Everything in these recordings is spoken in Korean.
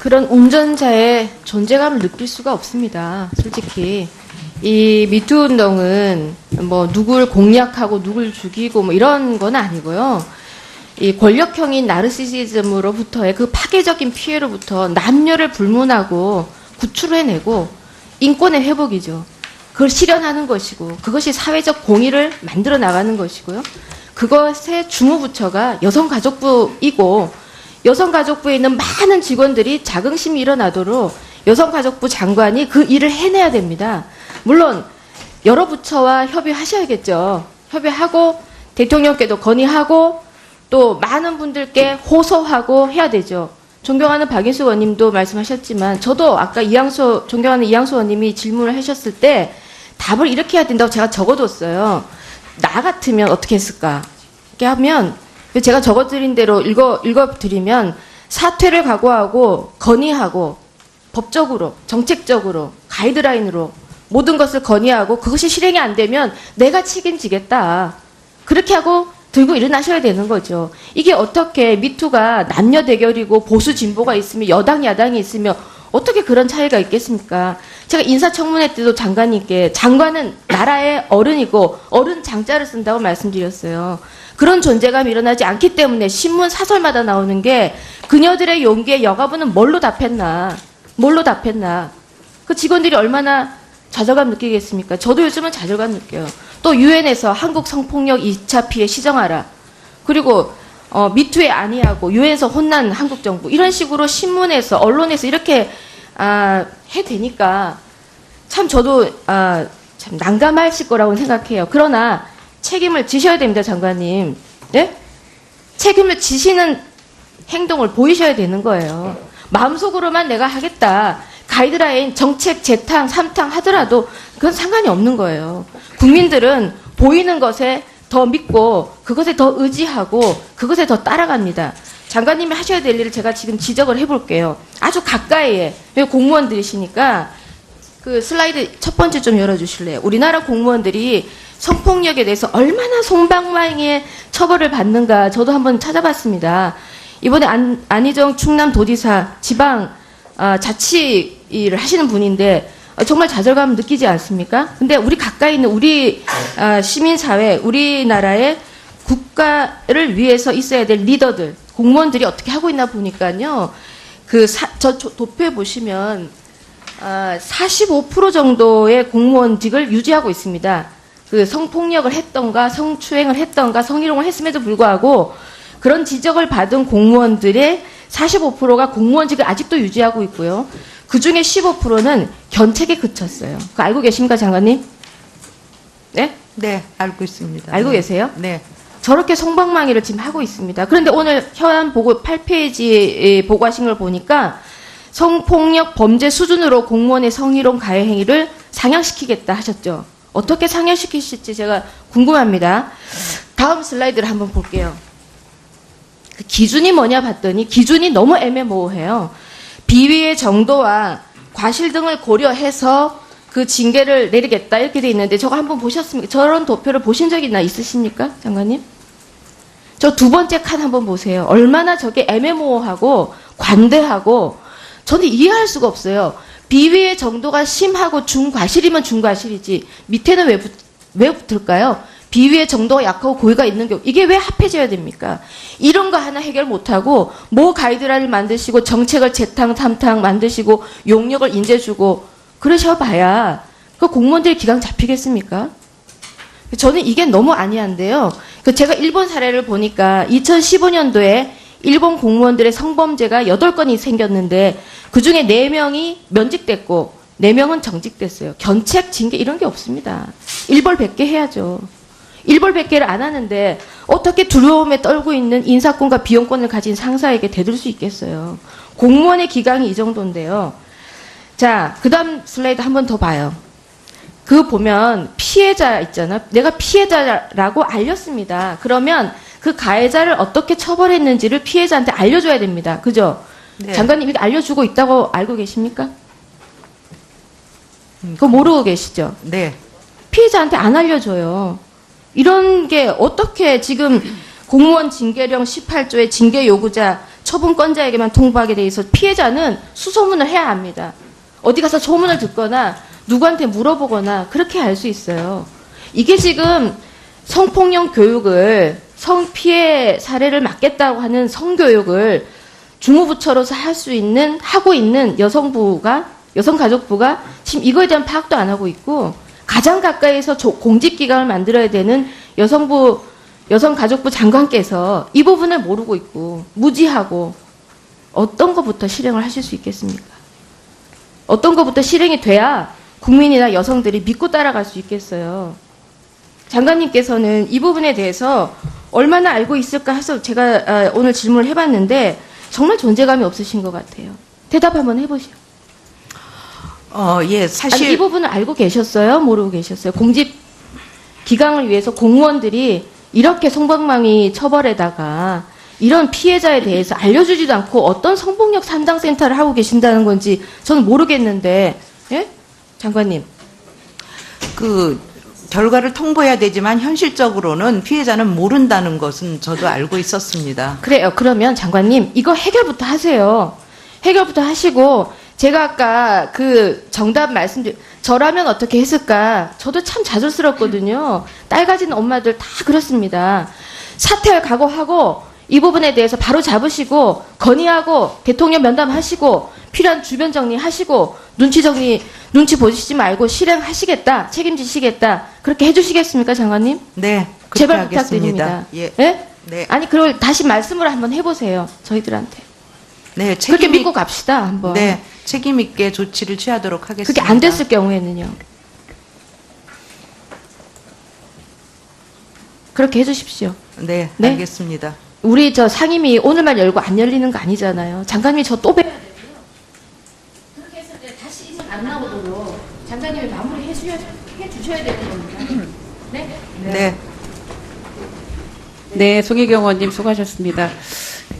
그런 운전자의 존재감을 느낄 수가 없습니다. 솔직히. 이 미투 운동은 뭐 누굴 공략하고 누굴 죽이고 뭐 이런 건 아니고요. 이 권력형인 나르시시즘으로부터의 그 파괴적인 피해로부터 남녀를 불문하고 구출해내고 인권의 회복이죠. 그걸 실현하는 것이고 그것이 사회적 공의를 만들어 나가는 것이고요. 그것의 주무부처가 여성가족부이고 여성가족부에 있는 많은 직원들이 자긍심이 일어나도록 여성가족부 장관이 그 일을 해내야 됩니다. 물론 여러 부처와 협의하셔야겠죠. 협의하고 대통령께도 건의하고 또 많은 분들께 호소하고 해야 되죠. 존경하는 박인수 의원님도 말씀하셨지만 저도 아까 존경하는 이양수 의원님이 질문을 하셨을 때 답을 이렇게 해야 된다고 제가 적어뒀어요. 나 같으면 어떻게 했을까? 이렇게 하면 제가 적어드린 대로 읽어드리면 사퇴를 각오하고 건의하고 법적으로 정책적으로 가이드라인으로 모든 것을 건의하고 그것이 실행이 안 되면 내가 책임지겠다. 그렇게 하고 들고 일어나셔야 되는 거죠. 이게 어떻게 미투가 남녀 대결이고 보수 진보가 있으면 여당 야당이 있으면 어떻게 그런 차이가 있겠습니까? 제가 인사청문회 때도 장관님께 장관은 나라의 어른이고 어른 장자를 쓴다고 말씀드렸어요. 그런 존재감이 일어나지 않기 때문에 신문 사설마다 나오는 게 그녀들의 용기에 여가부는 뭘로 답했나. 그 직원들이 얼마나 좌절감 느끼겠습니까? 저도 요즘은 좌절감 느껴요. 또 유엔에서 한국 성폭력 2차 피해 시정하라. 그리고 미투에 아니하고 유엔에서 혼난 한국 정부. 이런 식으로 신문에서 언론에서 이렇게 해대니까 참 저도 참 난감하실 거라고 생각해요. 그러나 책임을 지셔야 됩니다, 장관님. 네? 책임을 지시는 행동을 보이셔야 되는 거예요. 마음속으로만 내가 하겠다. 가이드라인, 정책, 재탕, 삼탕 하더라도 그건 상관이 없는 거예요. 국민들은 보이는 것에 더 믿고 그것에 더 의지하고 그것에 더 따라갑니다. 장관님이 하셔야 될 일을 제가 지금 지적을 해볼게요. 아주 가까이에 공무원들이시니까 그 슬라이드 첫 번째 좀 열어주실래요? 우리나라 공무원들이 성폭력에 대해서 얼마나 솜방망이의 처벌을 받는가 저도 한번 찾아봤습니다. 이번에 안희정 충남도지사 지방 자치 일을 하시는 분인데 정말 좌절감 느끼지 않습니까? 근데 우리 가까이 있는 우리 시민사회, 우리나라의 국가를 위해서 있어야 될 리더들, 공무원들이 어떻게 하고 있나 보니까요. 저 도표에 보시면 45% 정도의 공무원직을 유지하고 있습니다. 그 성폭력을 했던가 성추행을 했던가 성희롱을 했음에도 불구하고 그런 지적을 받은 공무원들의 45%가 공무원직을 아직도 유지하고 있고요. 그중에 15%는 견책에 그쳤어요. 그거 알고 계십니까, 장관님? 네? 네, 알고 있습니다. 알고 네. 계세요? 네. 저렇게 성방망이를 지금 하고 있습니다. 그런데 오늘 현안 보고 8페이지 보고하신 걸 보니까 성폭력 범죄 수준으로 공무원의 성희롱 가해 행위를 상향시키겠다 하셨죠. 어떻게 상향시키실지 제가 궁금합니다. 다음 슬라이드를 한번 볼게요. 그 기준이 뭐냐 봤더니 기준이 너무 애매모호해요. 비위의 정도와 과실 등을 고려해서 그 징계를 내리겠다 이렇게 돼 있는데 저거 한번 보셨습니까? 저런 도표를 보신 적이나 있으십니까? 장관님? 저 두 번째 칸 한번 보세요. 얼마나 저게 애매모호하고 관대하고 저는 이해할 수가 없어요. 비위의 정도가 심하고 중과실이면 중과실이지 밑에는 왜 붙을까요? 비위의 정도가 약하고 고의가 있는 경우 이게 왜 합해져야 됩니까? 이런 거 하나 해결 못하고 뭐 가이드라인을 만드시고 정책을 재탕 탐탕 만드시고 용역을 인재주고 그러셔봐야 그 공무원들이 기강 잡히겠습니까? 저는 이게 너무 아니한데요. 제가 일본 사례를 보니까 2015년도에 일본 공무원들의 성범죄가 8건이 생겼는데 그중에 4명이 면직됐고 4명은 정직됐어요. 견책, 징계 이런 게 없습니다. 일벌백계 해야죠. 일벌백계를 안 하는데 어떻게 두려움에 떨고 있는 인사권과 비용권을 가진 상사에게 대들 수 있겠어요. 공무원의 기강이 이 정도인데요. 자, 그 다음 슬라이드 한 번 더 봐요. 그 보면 피해자 있잖아. 내가 피해자라고 알렸습니다. 그러면 그 가해자를 어떻게 처벌했는지를 피해자한테 알려줘야 됩니다. 그죠? 네. 장관님 이거 알려주고 있다고 알고 계십니까? 그거 모르고 계시죠? 네. 피해자한테 안 알려줘요. 이런 게 어떻게 지금 공무원 징계령 18조의 징계 요구자 처분권자에게만 통보하게 돼 있어 피해자는 수소문을 해야 합니다. 어디 가서 소문을 듣거나 누구한테 물어보거나 그렇게 할 수 있어요. 이게 지금 성폭력 교육을 성피해 사례를 막겠다고 하는 성교육을 주무부처로서 하고 있는 여성가족부가 지금 이거에 대한 파악도 안 하고 있고 가장 가까이서 공직기관을 만들어야 되는 여성가족부 장관께서 이 부분을 모르고 있고 무지하고 어떤 것부터 실행을 하실 수 있겠습니까? 어떤 것부터 실행이 돼야 국민이나 여성들이 믿고 따라갈 수 있겠어요. 장관님께서는 이 부분에 대해서 얼마나 알고 있을까 해서 제가 오늘 질문을 해봤는데 정말 존재감이 없으신 것 같아요. 대답 한번 해보시오. 예, 사실. 아니, 이 부분을 알고 계셨어요? 모르고 계셨어요? 공직 기강을 위해서 공무원들이 이렇게 성폭망이 처벌에다가 이런 피해자에 대해서 알려주지도 않고 어떤 성폭력 상담센터를 하고 계신다는 건지 저는 모르겠는데, 예? 장관님. 결과를 통보해야 되지만 현실적으로는 피해자는 모른다는 것은 저도 알고 있었습니다. 그래요. 그러면 장관님, 이거 해결부터 하세요. 해결부터 하시고, 제가 아까 정답 저라면 어떻게 했을까? 저도 참 자존스럽거든요. 딸 가진 엄마들 다 그렇습니다. 사퇴할 각오하고, 이 부분에 대해서 바로 잡으시고, 건의하고, 대통령 면담하시고, 필요한 주변 정리하시고, 눈치 보시지 말고 실행하시겠다, 책임지시겠다, 그렇게 해주시겠습니까, 장관님? 네, 제발 하겠습니다. 부탁드립니다. 예. 네? 네. 아니, 그걸 다시 말씀을 한번 해보세요, 저희들한테. 네, 그렇게 믿고 갑시다, 한번. 네, 책임 있게 조치를 취하도록 하겠습니다. 그게 안 됐을 경우에는요. 그렇게 해주십시오. 네, 네? 알겠습니다. 우리 상임위 오늘만 열고 안 열리는 거 아니잖아요. 장관님이 저 또 뵈야 되고요. 그렇게 했을 때 다시 이전 안 나오도록 장관님이 마무리 해주셔야 되는 겁니다. 네? 네. 네, 송혜경 의원님 수고하셨습니다.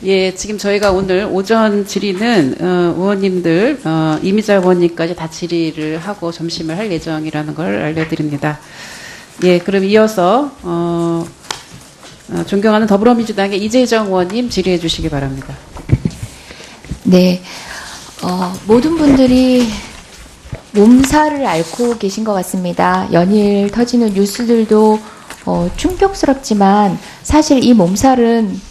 예, 지금 저희가 오늘 오전 질의는 의원님들 이미자 의원님까지 다 질의를 하고 점심을 할 예정이라는 걸 알려드립니다. 예, 그럼 이어서 존경하는 더불어민주당의 이재정 의원님 질의해 주시기 바랍니다. 네, 모든 분들이 몸살을 앓고 계신 것 같습니다. 연일 터지는 뉴스들도 충격스럽지만 사실 이 몸살은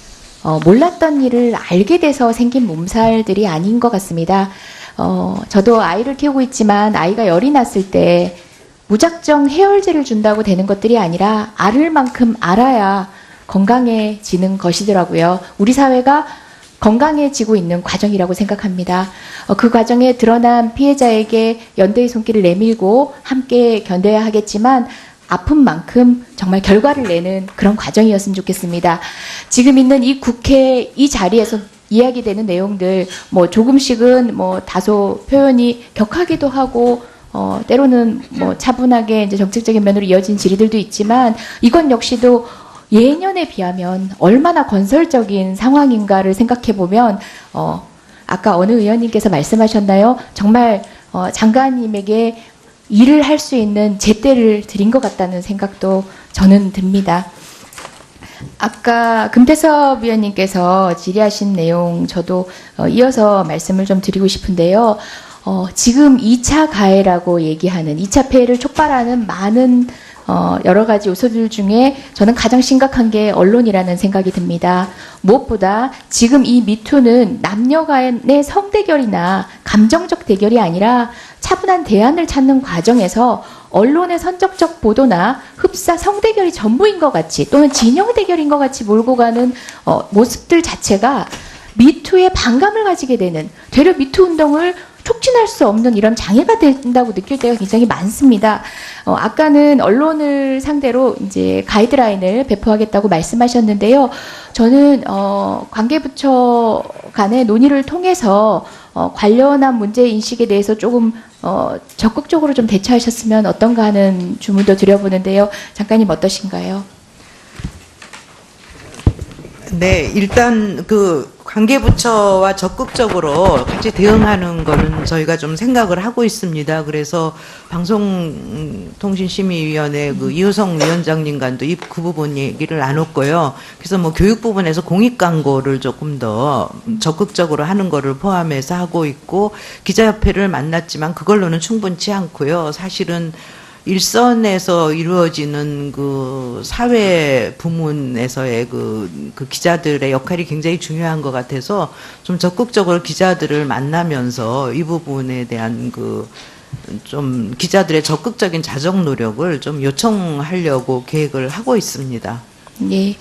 몰랐던 일을 알게 돼서 생긴 몸살들이 아닌 것 같습니다. 저도 아이를 키우고 있지만 아이가 열이 났을 때 무작정 해열제를 준다고 되는 것들이 아니라 알을 만큼 알아야 건강해지는 것이더라고요. 우리 사회가 건강해지고 있는 과정이라고 생각합니다. 그 과정에 드러난 피해자에게 연대의 손길을 내밀고 함께 견뎌야 하겠지만 아픈 만큼 정말 결과를 내는 그런 과정이었으면 좋겠습니다. 지금 있는 이 국회 이 자리에서 이야기되는 내용들 조금씩은 다소 표현이 격하기도 하고 때로는 차분하게 이제 정책적인 면으로 이어진 질의들도 있지만 이건 역시도 예년에 비하면 얼마나 건설적인 상황인가를 생각해 보면 아까 어느 의원님께서 말씀하셨나요? 정말 장관님에게 일을 할 수 있는 제때를 드린 것 같다는 생각도 저는 듭니다. 아까 금태섭 위원님께서 질의하신 내용 저도 이어서 말씀을 좀 드리고 싶은데요. 지금 2차 가해라고 얘기하는 2차 폐해를 촉발하는 많은 여러 가지 요소들 중에 저는 가장 심각한 게 언론이라는 생각이 듭니다. 무엇보다 지금 이 미투는 남녀 간의 성대결이나 감정적 대결이 아니라 차분한 대안을 찾는 과정에서 언론의 선정적 보도나 흡사 성대결이 전부인 것 같이 또는 진영 대결인 것 같이 몰고 가는 모습들 자체가 미투에 반감을 가지게 되는 되려 미투 운동을 촉진할 수 없는 이런 장애가 된다고 느낄 때가 굉장히 많습니다. 아까는 언론을 상대로 이제 가이드라인을 배포하겠다고 말씀하셨는데요. 저는 관계부처 간의 논의를 통해서 관련한 문제 인식에 대해서 조금 적극적으로 좀 대처하셨으면 어떤가 하는 주문도 드려보는데요. 장관님 어떠신가요? 네, 일단 관계부처와 적극적으로 같이 대응하는 거는 저희가 좀 생각을 하고 있습니다. 그래서 방송통신심의위원회 그 이효성 위원장님과도 그 부분 얘기를 나눴고요. 그래서 뭐 교육 부분에서 공익 광고를 조금 더 적극적으로 하는 거를 포함해서 하고 있고, 기자협회를 만났지만 그걸로는 충분치 않고요. 사실은 일선에서 이루어지는 그 사회 부문에서의 그 기자들의 역할이 굉장히 중요한 것 같아서 좀 적극적으로 기자들을 만나면서 이 부분에 대한 좀 기자들의 적극적인 자정 노력을 좀 요청하려고 계획을 하고 있습니다. 예.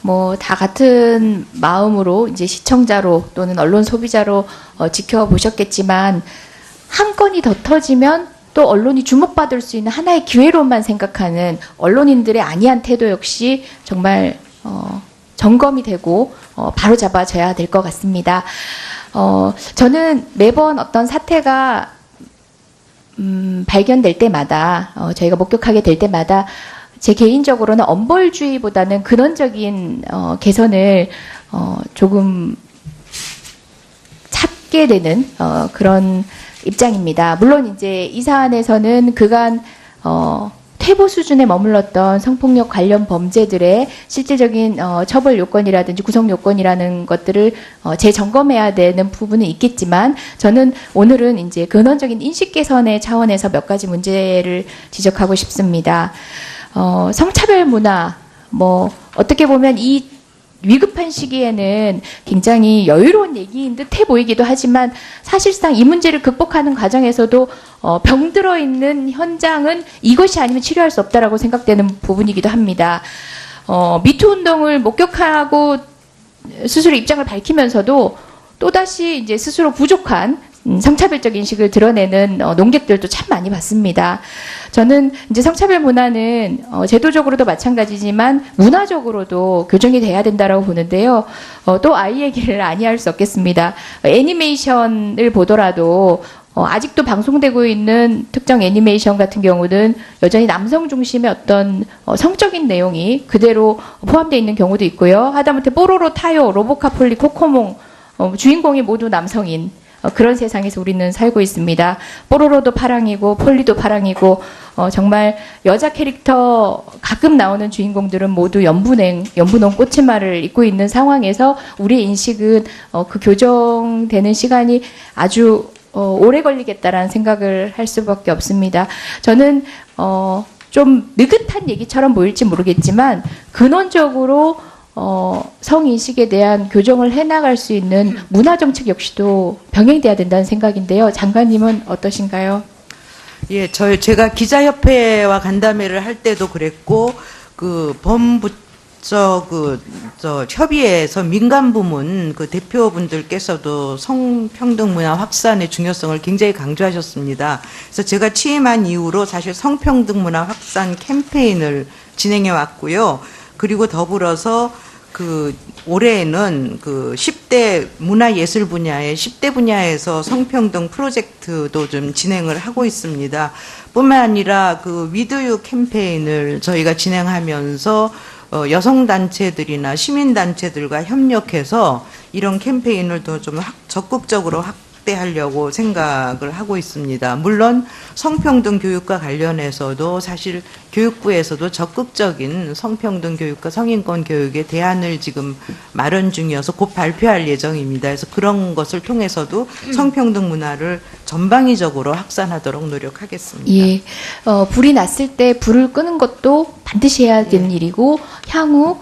뭐 다 같은 마음으로 이제 시청자로 또는 언론 소비자로 지켜보셨겠지만, 한 건이 더 터지면 또 언론이 주목받을 수 있는 하나의 기회로만 생각하는 언론인들의 안이한 태도 역시 정말 점검이 되고 바로 잡아져야 될 것 같습니다. 저는 매번 어떤 사태가 발견될 때마다, 저희가 목격하게 될 때마다 제 개인적으로는 엄벌주의보다는 근원적인 개선을 조금 찾게 되는 그런 입장입니다. 물론 이제 이 사안에서는 그간 퇴보 수준에 머물렀던 성폭력 관련 범죄들의 실질적인 처벌 요건이라든지 구성 요건이라는 것들을 재점검해야 되는 부분은 있겠지만, 저는 오늘은 이제 근원적인 인식 개선의 차원에서 몇 가지 문제를 지적하고 싶습니다. 성차별 문화, 뭐 어떻게 보면 이 위급한 시기에는 굉장히 여유로운 얘기인 듯해 보이기도 하지만, 사실상 이 문제를 극복하는 과정에서도 병들어 있는 현장은 이것이 아니면 치료할 수 없다라고 생각되는 부분이기도 합니다. 미투 운동을 목격하고 스스로 입장을 밝히면서도 또다시 이제 스스로 부족한 성차별적 인식을 드러내는 농객들도 참 많이 봤습니다. 저는 이제 성차별 문화는 제도적으로도 마찬가지지만 문화적으로도 교정이 돼야 된다라고 보는데요. 또 아이 얘기를 아니할 수 없겠습니다. 애니메이션을 보더라도 아직도 방송되고 있는 특정 애니메이션 같은 경우는 여전히 남성 중심의 어떤 성적인 내용이 그대로 포함되어 있는 경우도 있고요. 하다못해 뽀로로, 타요, 로보카폴리, 코코몽 주인공이 모두 남성인 그런 세상에서 우리는 살고 있습니다. 뽀로로도 파랑이고 폴리도 파랑이고 정말 여자 캐릭터 가끔 나오는 주인공들은 모두 연분홍 꽃치마를 입고 있는 상황에서 우리의 인식은 그 교정되는 시간이 아주 오래 걸리겠다라는 생각을 할 수밖에 없습니다. 저는 좀 느긋한 얘기처럼 보일지 모르겠지만 근원적으로 성인식에 대한 교정을 해나갈 수 있는 문화정책 역시도 병행돼야 된다는 생각인데요. 장관님은 어떠신가요? 예, 제가 기자협회와 간담회를 할 때도 그랬고, 협의회에서 민간부문 대표분들께서도 성평등 문화 확산의 중요성을 굉장히 강조하셨습니다. 그래서 제가 취임한 이후로 사실 성평등 문화 확산 캠페인을 진행해 왔고요. 그리고 더불어서 올해에는 10대 문화예술 분야의 10대 분야에서 성평등 프로젝트도 좀 진행을 하고 있습니다. 뿐만 아니라 위드유 캠페인을 저희가 진행하면서 여성단체들이나 시민단체들과 협력해서 이런 캠페인을 더 좀 적극적으로 확대하려고 생각을 하고 있습니다. 물론 성평등 교육과 관련해서도 사실 교육부에서도 적극적인 성평등 교육과 성인권 교육의 대안을 지금 마련 중이어서 곧 발표할 예정입니다. 그래서 그런 것을 통해서도 성평등 문화를 전방위적으로 확산하도록 노력하겠습니다. 예, 불이 났을 때 불을 끄는 것도 반드시 해야 되는 일이고, 향후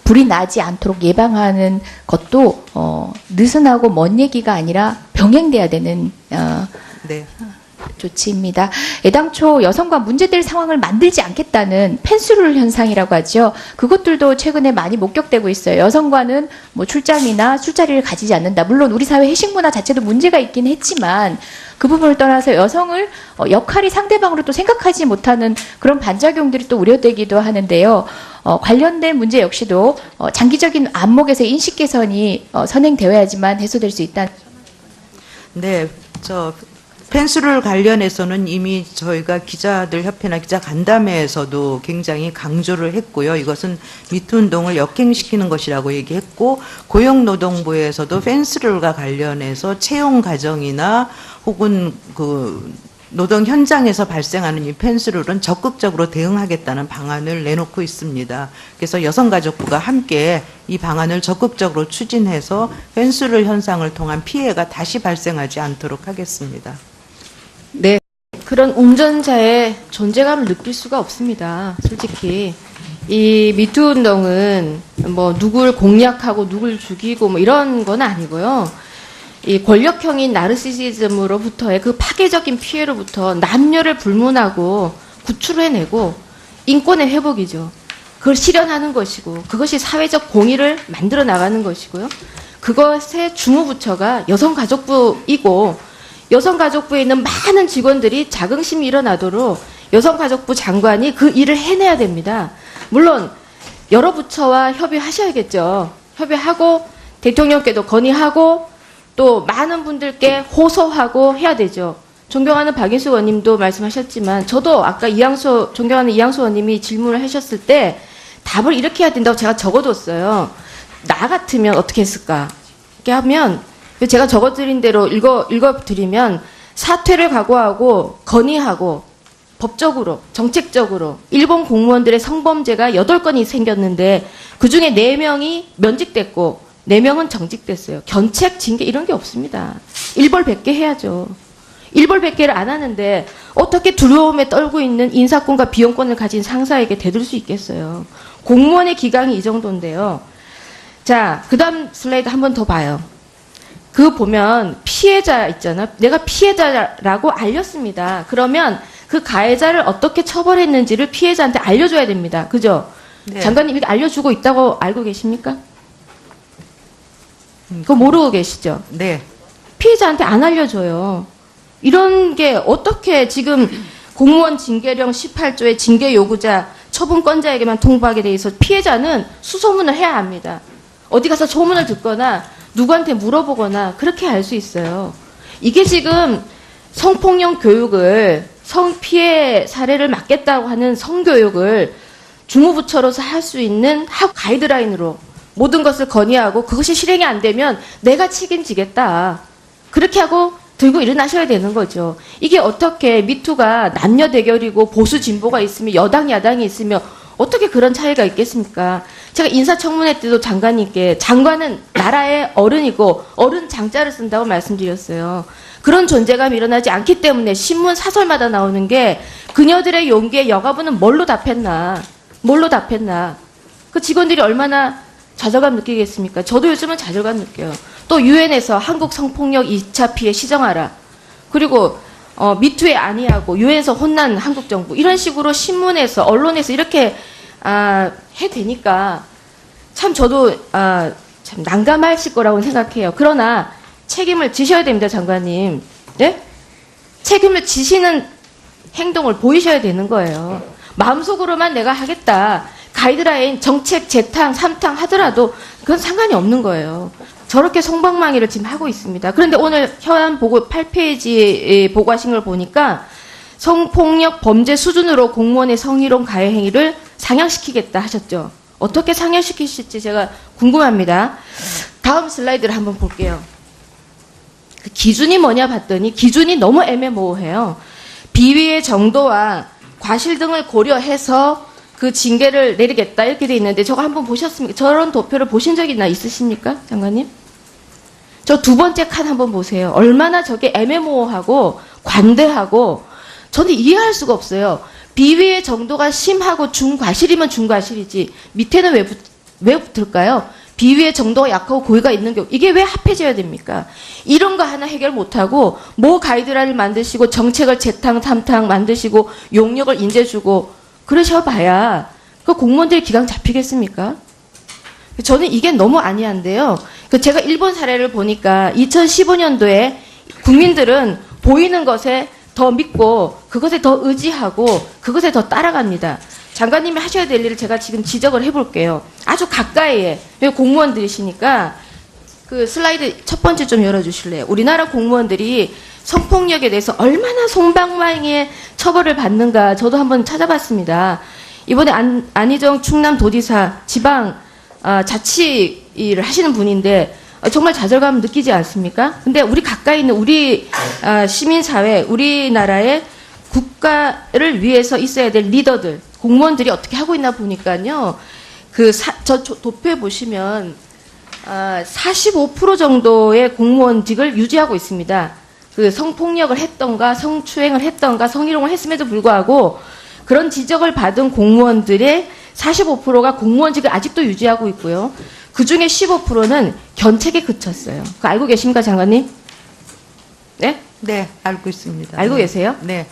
불이 나지 않도록 예방하는 것도 느슨하고 먼 얘기가 아니라 병행돼야 되는 네. 조치입니다. 애당초 여성과 문제될 상황을 만들지 않겠다는 펜스룰 현상이라고 하죠. 그것들도 최근에 많이 목격되고 있어요. 여성과는 뭐 출장이나 술자리를 가지지 않는다. 물론 우리 사회 회식 문화 자체도 문제가 있긴 했지만 그 부분을 떠나서 여성을 역할이 상대방으로 또 생각하지 못하는 그런 반작용들이 또 우려되기도 하는데요. 관련된 문제 역시도 장기적인 안목에서 인식 개선이 선행되어야지만 해소될 수 있다. 네, 펜스룰 관련해서는 이미 저희가 기자들 협회나 기자 간담회에서도 굉장히 강조를 했고요. 이것은 미투 운동을 역행시키는 것이라고 얘기했고, 고용노동부에서도 펜스룰과 관련해서 채용 과정이나 혹은 그 노동 현장에서 발생하는 이 펜스룰은 적극적으로 대응하겠다는 방안을 내놓고 있습니다. 그래서 여성가족부가 함께 이 방안을 적극적으로 추진해서 펜스룰 현상을 통한 피해가 다시 발생하지 않도록 하겠습니다. 네. 그런 운전자의 존재감을 느낄 수가 없습니다. 솔직히. 이 미투 운동은 뭐 누굴 공략하고 누굴 죽이고 뭐 이런 건 아니고요. 이 권력형인 나르시시즘으로부터의 그 파괴적인 피해로부터 남녀를 불문하고 구출해내고 인권의 회복이죠. 그걸 실현하는 것이고 그것이 사회적 공의를 만들어 나가는 것이고요. 그것의 주무부처가 여성가족부이고 여성가족부에 있는 많은 직원들이 자긍심이 일어나도록 여성가족부 장관이 그 일을 해내야 됩니다. 물론 여러 부처와 협의하셔야겠죠. 협의하고 대통령께도 건의하고 또 많은 분들께 호소하고 해야 되죠. 존경하는 박인수 의원님도 말씀하셨지만 저도 아까 존경하는 이양수 의원님이 질문을 하셨을 때 답을 이렇게 해야 된다고 제가 적어뒀어요. 나 같으면 어떻게 했을까? 이렇게 하면 제가 적어드린 대로 읽어드리면 사퇴를 각오하고 건의하고 법적으로 정책적으로 일본 공무원들의 성범죄가 8건이 생겼는데 그중에 4명이 면직됐고 4명은 정직됐어요. 견책, 징계 이런 게 없습니다. 일벌백계 해야죠. 일벌백계를 안 하는데 어떻게 두려움에 떨고 있는 인사권과 비용권을 가진 상사에게 대들 수 있겠어요. 공무원의 기강이 이 정도인데요. 자, 그 다음 슬라이드 한 번 더 봐요. 그 보면 피해자 있잖아. 내가 피해자라고 알렸습니다. 그러면 그 가해자를 어떻게 처벌했는지를 피해자한테 알려줘야 됩니다. 그죠? 네. 장관님 이게 알려주고 있다고 알고 계십니까? 그거 모르고 계시죠? 네. 피해자한테 안 알려줘요. 이런 게 어떻게 지금 공무원 징계령 18조의 징계 요구자 처분권자에게만 통보하게 돼 있어 피해자는 수소문을 해야 합니다. 어디 가서 소문을 듣거나 누구한테 물어보거나 그렇게 할 수 있어요. 이게 지금 성폭력 교육을 성피해 사례를 막겠다고 하는 성교육을 주무부처로서 할 수 있는 학 가이드라인으로 모든 것을 건의하고 그것이 실행이 안 되면 내가 책임지겠다. 그렇게 하고 들고 일어나셔야 되는 거죠. 이게 어떻게 미투가 남녀 대결이고 보수 진보가 있으면 여당 야당이 있으면 어떻게 그런 차이가 있겠습니까? 제가 인사청문회 때도 장관님께 장관은 나라의 어른이고 어른 장자를 쓴다고 말씀드렸어요. 그런 존재감이 일어나지 않기 때문에 신문 사설마다 나오는 게 그녀들의 용기에 여가부는 뭘로 답했나? 뭘로 답했나? 그 직원들이 얼마나 좌절감 느끼겠습니까? 저도 요즘은 좌절감 느껴요. 또 유엔에서 한국 성폭력 2차 피해 시정하라. 그리고 미투에 아니하고 유엔에서 혼난 한국 정부 이런 식으로 신문에서 언론에서 이렇게 해대니까 참 저도 참 난감하실 거라고 생각해요. 그러나 책임을 지셔야 됩니다, 장관님. 네? 책임을 지시는 행동을 보이셔야 되는 거예요. 마음속으로만 내가 하겠다. 가이드라인, 정책, 재탕, 삼탕 하더라도 그건 상관이 없는 거예요. 저렇게 성방망이를 지금 하고 있습니다. 그런데 오늘 현안 보고 8페이지 보고하신 걸 보니까 성폭력 범죄 수준으로 공무원의 성희롱 가해 행위를 상향시키겠다 하셨죠. 어떻게 상향시키실지 제가 궁금합니다. 다음 슬라이드를 한번 볼게요. 그 기준이 뭐냐 봤더니 기준이 너무 애매모호해요. 비위의 정도와 과실 등을 고려해서 그 징계를 내리겠다 이렇게 돼 있는데 저거 한번 보셨습니까? 저런 도표를 보신 적이나 있으십니까? 장관님? 저 두 번째 칸 한번 보세요. 얼마나 저게 애매모호하고 관대하고 저는 이해할 수가 없어요. 비위의 정도가 심하고 중과실이면 중과실이지 밑에는 왜 붙을까요? 비위의 정도가 약하고 고의가 있는 경우 이게 왜 합해져야 됩니까? 이런 거 하나 해결 못하고 뭐 가이드라인을 만드시고 정책을 재탕 탐탕 만드시고 용역을 인재주고 그러셔봐야 그 공무원들이 기강 잡히겠습니까? 저는 이게 너무 아니한데요. 제가 일본 사례를 보니까 2015년도에 국민들은 보이는 것에 더 믿고 그것에 더 의지하고 그것에 더 따라갑니다. 장관님이 하셔야 될 일을 제가 지금 지적을 해볼게요. 아주 가까이에 공무원들이시니까 그 슬라이드 첫 번째 좀 열어주실래요? 우리나라 공무원들이 성폭력에 대해서 얼마나 솜방망이의 처벌을 받는가 저도 한번 찾아봤습니다. 이번에 안희정 충남도지사 지방 자치 일을 하시는 분인데 정말 좌절감 느끼지 않습니까? 근데 우리 가까이 있는 우리 시민사회, 우리나라의 국가를 위해서 있어야 될 리더들, 공무원들이 어떻게 하고 있나 보니까요. 저 도표에 보시면 45% 정도의 공무원직을 유지하고 있습니다. 그 성폭력을 했던가 성추행을 했던가 성희롱을 했음에도 불구하고 그런 지적을 받은 공무원들의 45%가 공무원직을 아직도 유지하고 있고요. 그중에 15%는 견책에 그쳤어요. 그거 알고 계십니까, 장관님? 네? 네, 알고 있습니다. 알고 네. 계세요? 네.